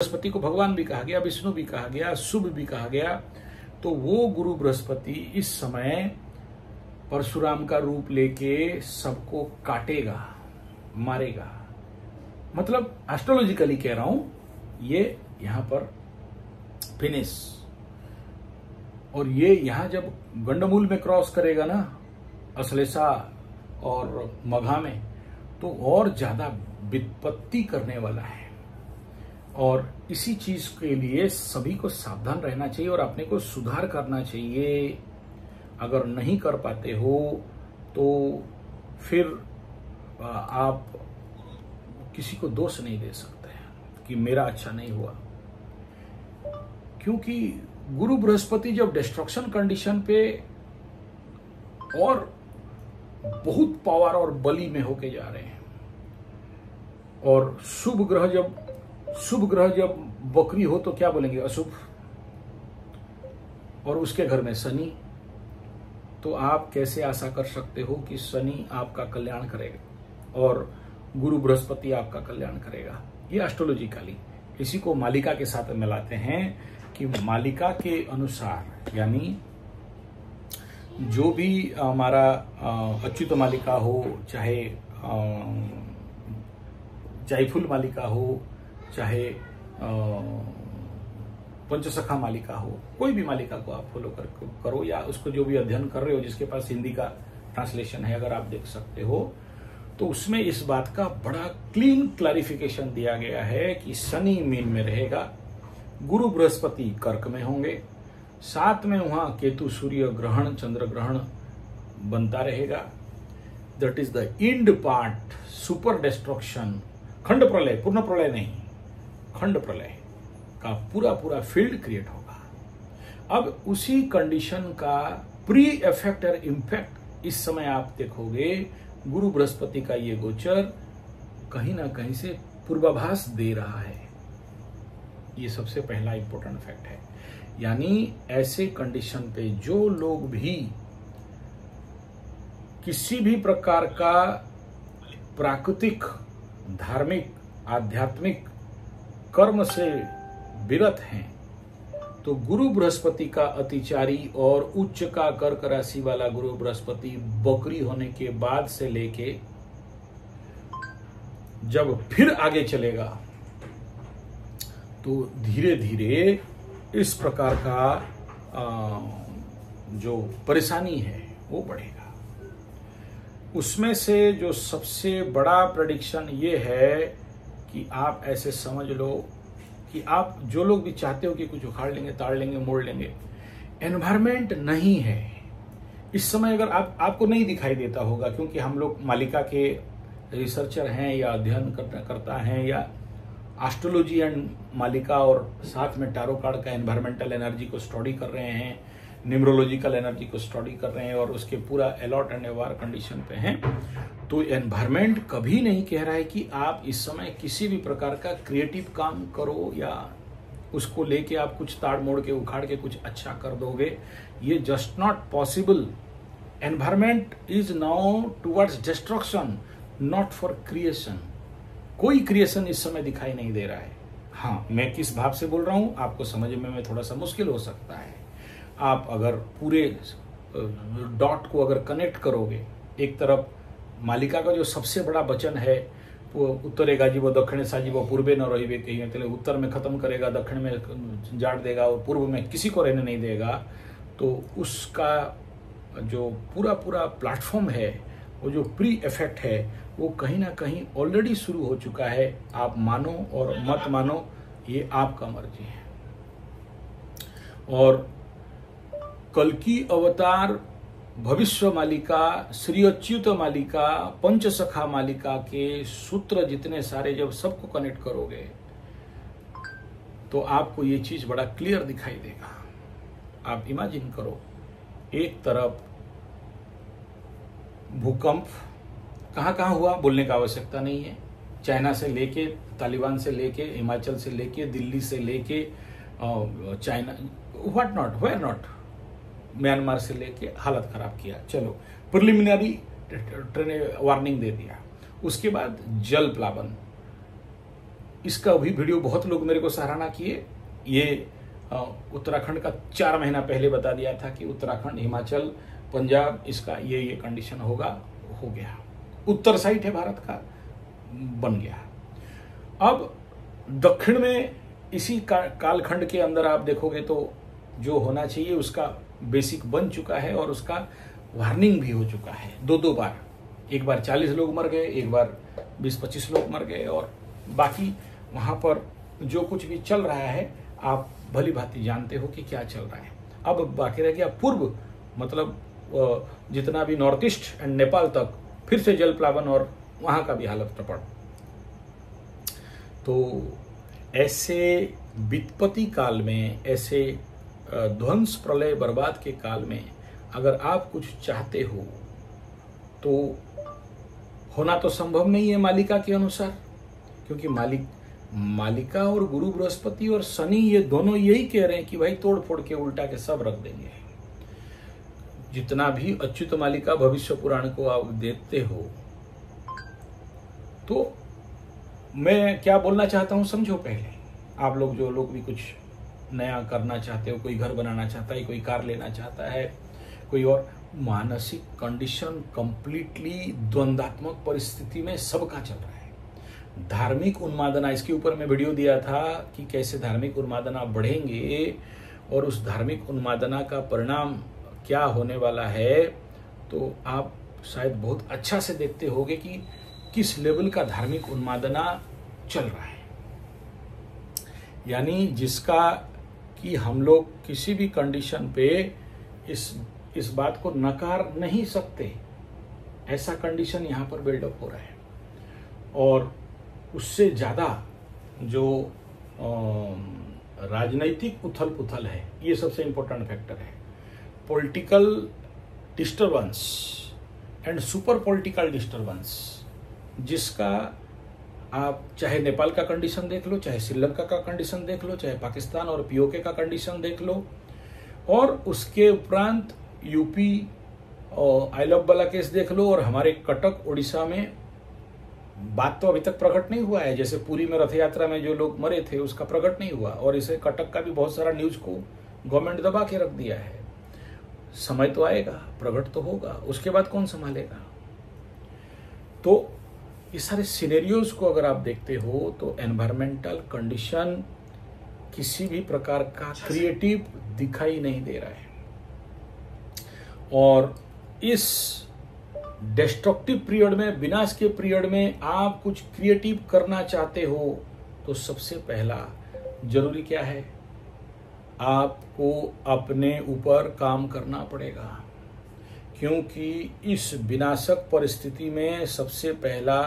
बृहस्पति को भगवान भी कहा गया, विष्णु भी कहा गया, शुभ भी कहा गया। तो वो गुरु बृहस्पति इस समय परशुराम का रूप लेके सबको काटेगा, मारेगा। मतलब एस्ट्रोलॉजिकली कह रहा हूं, ये यहां पर फिनिश। और ये यहां जब गंडमूल में क्रॉस करेगा ना, अश्लेषा और मघा में, तो और ज्यादा विपत्ति करने वाला है। और इसी चीज के लिए सभी को सावधान रहना चाहिए और अपने को सुधार करना चाहिए। अगर नहीं कर पाते हो तो फिर आप किसी को दोष नहीं दे सकते कि मेरा अच्छा नहीं हुआ, क्योंकि गुरु बृहस्पति जब डिस्ट्रक्शन कंडीशन पे और बहुत पावर और बली में होके जा रहे हैं, और शुभ ग्रह जब बकरी हो तो क्या बोलेंगे, अशुभ, और उसके घर में शनि, तो आप कैसे आशा कर सकते हो कि शनि आपका कल्याण करेगा और गुरु बृहस्पति आपका कल्याण करेगा। ये एस्ट्रोलॉजिकली इसी को मालिका के साथ मिलाते हैं कि मालिका के अनुसार, यानी जो भी हमारा अच्युत मालिका हो, चाहे जायफुल मालिका हो, चाहे पंचसखा मालिका हो, कोई भी मालिका को आप फॉलो करो, या उसको जो भी अध्ययन कर रहे हो, जिसके पास हिंदी का ट्रांसलेशन है, अगर आप देख सकते हो, तो उसमें इस बात का बड़ा क्लीन क्लैरिफिकेशन दिया गया है कि शनि मीन में रहेगा, गुरु बृहस्पति कर्क में होंगे, साथ में वहां केतु सूर्य ग्रहण, चंद्र ग्रहण बनता रहेगा। That is the end part, super destruction, खंड प्रलय, पूर्ण प्रलय नहीं, खंड प्रलय का पूरा फील्ड क्रिएट होगा। अब उसी कंडीशन का प्री इफेक्ट और इम्पैक्ट इस समय आप देखोगे। गुरु बृहस्पति का ये गोचर कहीं ना कहीं से पूर्वाभास दे रहा है। ये सबसे पहला इंपॉर्टेंट फैक्ट है। यानी ऐसे कंडीशन पे जो लोग भी किसी भी प्रकार का प्राकृतिक, धार्मिक, आध्यात्मिक कर्म से विरत हैं, तो गुरु बृहस्पति का अतिचारी और उच्च का कर्क राशि वाला गुरु बृहस्पति बकरी होने के बाद से लेके जब फिर आगे चलेगा, तो धीरे धीरे इस प्रकार का जो परेशानी है वो बढ़ेगा। उसमें से जो सबसे बड़ा प्रेडिक्शन ये है कि आप ऐसे समझ लो कि आप जो लोग भी चाहते हो कि कुछ उखाड़ लेंगे, ताड़ लेंगे, मोड़ लेंगे, एनवायरमेंट नहीं है इस समय। अगर आपको नहीं दिखाई देता होगा, क्योंकि हम लोग मालिका के रिसर्चर हैं या अध्ययन करता हैं, या एस्ट्रोलॉजी एंड मालिका और साथ में टैरो कार्ड का एनवायरमेंटल एनर्जी को स्टडी कर रहे हैं, न्यूमरोलॉजिकल एनर्जी को स्टडी कर रहे हैं, और उसके पूरा अलॉट एंड अवार कंडीशन पे हैं। तो एनवायरमेंट कभी नहीं कह रहा है कि आप इस समय किसी भी प्रकार का क्रिएटिव काम करो या उसको लेके आप कुछ ताड़ मोड़ के उखाड़ के कुछ अच्छा कर दोगे। ये just not possible. Environment is now towards destruction, not for creation. कोई क्रिएशन इस समय दिखाई नहीं दे रहा है। हाँ, मैं किस भाव से बोल रहा हूं आपको समझने में थोड़ा सा मुश्किल हो सकता है। आप अगर पूरे डॉट को अगर कनेक्ट करोगे, एक तरफ मालिका का जो सबसे बड़ा वचन है वो उत्तरेगा जीवो दक्षिणे सा जीवो पूर्वे न रहिबे कहीं, मतलब उत्तर में खत्म करेगा, दक्षिण में जाट देगा और पूर्व में किसी को रहने नहीं देगा, तो उसका जो पूरा प्लेटफॉर्म है, वो जो प्री इफेक्ट है, वो कहीं ना कहीं ऑलरेडी शुरू हो चुका है। आप मानो और मत मानो, ये आपका मर्जी है। और कल की अवतार भविष्य मालिका, श्री अच्युत मालिका, पंचसखा मालिका के सूत्र जितने सारे जब सबको कनेक्ट करोगे, तो आपको ये चीज बड़ा क्लियर दिखाई देगा। आप इमेजिन करो, एक तरफ भूकंप कहां हुआ बोलने का आवश्यकता नहीं है। चाइना से लेके, तालिबान से लेके, हिमाचल से लेके, दिल्ली से लेके, China, what not, where not, Myanmar से लेके हालत खराब किया। चलो, प्रिलिमिनरी वार्निंग दे दिया। उसके बाद जल प्लावन, इसका भी वीडियो बहुत लोग मेरे को सराहना किए। ये उत्तराखंड का 4 महीना पहले बता दिया था कि उत्तराखंड, हिमाचल, पंजाब, इसका ये कंडीशन होगा, हो गया। उत्तर साइड है भारत का, बन गया। अब दक्षिण में इसी कालखंड के अंदर आप देखोगे तो जो होना चाहिए उसका बेसिक बन चुका है और उसका वार्निंग भी हो चुका है 2-2 बार। एक बार 40 लोग मर गए, एक बार 20-25 लोग मर गए, और बाकी वहां पर जो कुछ भी चल रहा है आप भली भांति जानते हो कि क्या चल रहा है। अब बाकी रह गया पूर्व, मतलब जितना भी नॉर्थ ईस्ट एंड नेपाल तक फिर से जल प्लावन और वहां का भी हालत टपड़। तो ऐसे विपत्ति काल में, ऐसे ध्वंस प्रलय बर्बाद के काल में अगर आप कुछ चाहते हो तो होना तो संभव नहीं है मालिका के अनुसार, क्योंकि मालिका और गुरु बृहस्पति और शनि ये दोनों यही कह रहे हैं कि भाई तोड़ फोड़ के उल्टा के सब रख देंगे। जितना भी अच्युत मालिका भविष्य पुराण को आप देखते हो, तो मैं क्या बोलना चाहता हूं समझो। पहले आप लोग, जो लोग भी कुछ नया करना चाहते हो, कोई घर बनाना चाहता है, कोई कार लेना चाहता है, कोई और, मानसिक कंडीशन कंप्लीटली द्वंद्वात्मक परिस्थिति में सबका चल रहा है। धार्मिक उन्मादना, इसके ऊपर मैं वीडियो दिया था कि कैसे धार्मिक उन्मादना बढ़ेंगे और उस धार्मिक उन्मादना का परिणाम क्या होने वाला है। तो आप शायद बहुत अच्छा से देखते होंगे कि किस लेवल का धार्मिक उन्मादना चल रहा है, यानी जिसका कि हम लोग किसी भी कंडीशन पे इस बात को नकार नहीं सकते। ऐसा कंडीशन यहाँ पर बिल्डअप हो रहा है। और उससे ज्यादा जो राजनैतिक उथल पुथल है, ये सबसे इंपॉर्टेंट फैक्टर है। Political disturbance and super political disturbance, जिसका आप चाहे नेपाल का कंडीशन देख लो, चाहे श्रीलंका का कंडीशन देख लो, चाहे पाकिस्तान और पीओके का कंडीशन देख लो, और उसके उपरांत यूपी और आई लव वाला केस देख लो, और हमारे कटक उड़ीसा में बात तो अभी तक प्रकट नहीं हुआ है। जैसे पुरी में रथ यात्रा में जो लोग मरे थे उसका प्रकट नहीं हुआ, और इसे कटक का भी बहुत सारा न्यूज को गवर्नमेंट दबा के रख दिया है। समय तो आएगा, प्रकट तो होगा, उसके बाद कौन संभालेगा। तो ये सारे सिनेरियोज को अगर आप देखते हो तो एनवायरमेंटल कंडीशन किसी भी प्रकार का क्रिएटिव दिखाई नहीं दे रहा है। और इस डिस्ट्रक्टिव पीरियड में, विनाश के पीरियड में आप कुछ क्रिएटिव करना चाहते हो तो सबसे पहला जरूरी क्या है, आपको अपने ऊपर काम करना पड़ेगा। क्योंकि इस विनाशक परिस्थिति में सबसे पहला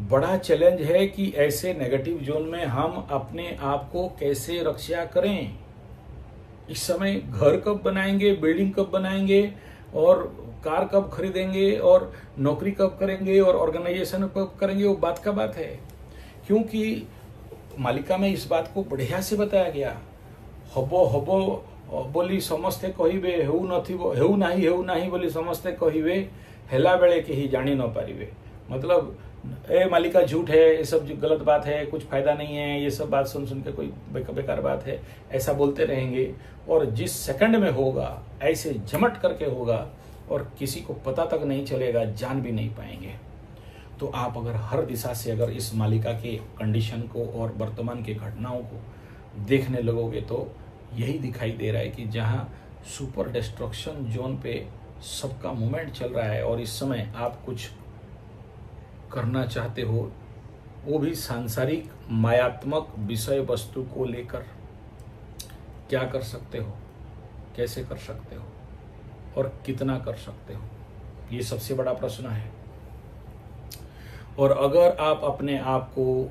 बड़ा चैलेंज है कि ऐसे नेगेटिव जोन में हम अपने आप को कैसे रक्षा करें। इस समय घर कब बनाएंगे, बिल्डिंग कब बनाएंगे, और कार कब खरीदेंगे, और नौकरी कब करेंगे, और ऑर्गेनाइजेशन कब करेंगे, वो बात का बात है। क्योंकि मालिका में इस बात को बढ़िया से बताया गया, हबो हबो बोली समस्ते कहिबे, हेउ नाही बोली समस्ते कहिबे, हेला बेले के ही जानी न पारिबे। मतलब ए मालिका झूठ है, ये सब गलत बात है, कुछ फायदा नहीं है, ये सब बात सुन सुन के कोई बेकार बात है, ऐसा बोलते रहेंगे। और जिस सेकंड में होगा ऐसे झमट करके होगा और किसी को पता तक नहीं चलेगा, जान भी नहीं पाएंगे। तो आप अगर हर दिशा से अगर इस मालिका के कंडीशन को और वर्तमान के घटनाओं को देखने लगोगे तो यही दिखाई दे रहा है कि जहां सुपर डिस्ट्रक्शन जोन पे सबका मूवमेंट चल रहा है और इस समय आप कुछ करना चाहते हो, वो भी सांसारिक मायात्मक विषय वस्तु को लेकर, क्या कर सकते हो, कैसे कर सकते हो और कितना कर सकते हो, ये सबसे बड़ा प्रश्न है। और अगर आप अपने आप को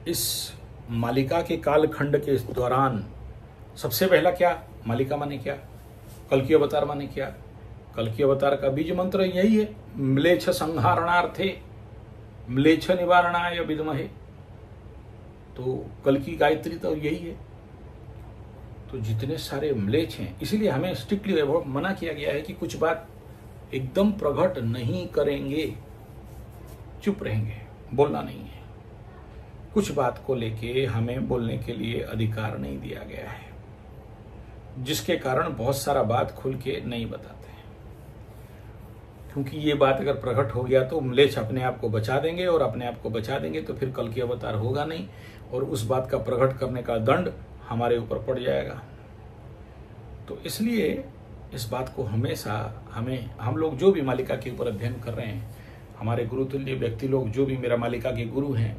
इस मालिका के कालखंड के दौरान, सबसे पहला क्या, मालिका माने क्या, कल्कि अवतार माने क्या, कल्कि अवतार का बीज मंत्र यही है, म्लेच्छ संहारणार्थे म्लेच्छ निवारणाय विद्महे। तो कल्कि गायत्री तो यही है। तो जितने सारे म्लेच्छ हैं, इसीलिए हमें स्ट्रिक्टली मना किया गया है कि कुछ बात एकदम प्रकट नहीं करेंगे, चुप रहेंगे, बोलना नहीं है। कुछ बात को लेके हमें बोलने के लिए अधिकार नहीं दिया गया है, जिसके कारण बहुत सारा बात खुल के नहीं बताते हैं। क्योंकि ये बात अगर प्रकट हो गया तो म्लेच्छ अपने आप को बचा देंगे, और अपने आप को बचा देंगे तो फिर कल की अवतार होगा नहीं, और उस बात का प्रकट करने का दंड हमारे ऊपर पड़ जाएगा। तो इसलिए इस बात को हमेशा हम लोग जो भी मालिका के ऊपर अध्ययन कर रहे हैं, हमारे गुरुतुल्य व्यक्ति लोग जो भी मेरा मालिका के गुरु हैं,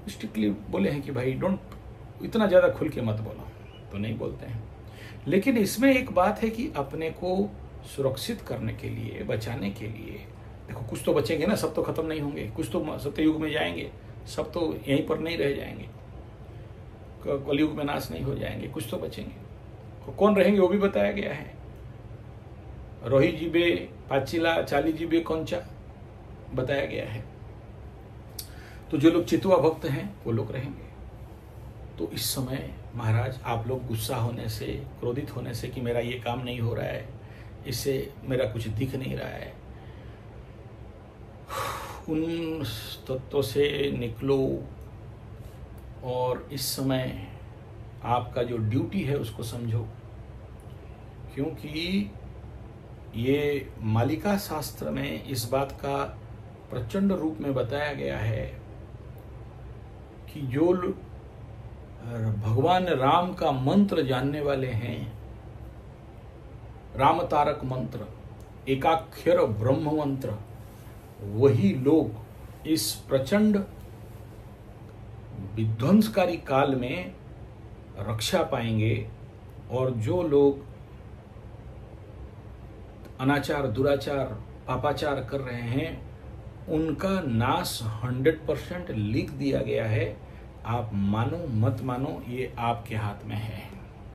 स्ट्रिक्टली बोले हैं कि भाई डोंट इतना ज़्यादा खुल के मत बोलो, तो नहीं बोलते हैं। लेकिन इसमें एक बात है कि अपने को सुरक्षित करने के लिए, बचाने के लिए, देखो कुछ तो बचेंगे ना, सब तो खत्म नहीं होंगे, कुछ तो सत्ययुग में जाएंगे, सब तो यहीं पर नहीं रह जाएंगे, कलयुग में नाश नहीं हो जाएंगे, कुछ तो बचेंगे। कौन रहेंगे वो भी बताया गया है। रोही जीबे पाचिला, चाली जीबे कौनचा बताया गया है। तो जो लोग चितुआ भक्त हैं वो लोग रहेंगे। तो इस समय महाराज आप लोग गुस्सा होने से, क्रोधित होने से कि मेरा ये काम नहीं हो रहा है, इससे मेरा कुछ दिख नहीं रहा है, उन तत्वों से निकलो और इस समय आपका जो ड्यूटी है उसको समझो। क्योंकि ये मालिका शास्त्र में इस बात का प्रचंड रूप में बताया गया है कि जो भगवान राम का मंत्र जानने वाले हैं, राम तारक मंत्र, एकाक्षर ब्रह्म मंत्र, वही लोग इस प्रचंड विध्वंसकारी काल में रक्षा पाएंगे। और जो लोग अनाचार, दुराचार, पापाचार कर रहे हैं, उनका नाश 100% लिख दिया गया है। आप मानो मत मानो, ये आपके हाथ में है।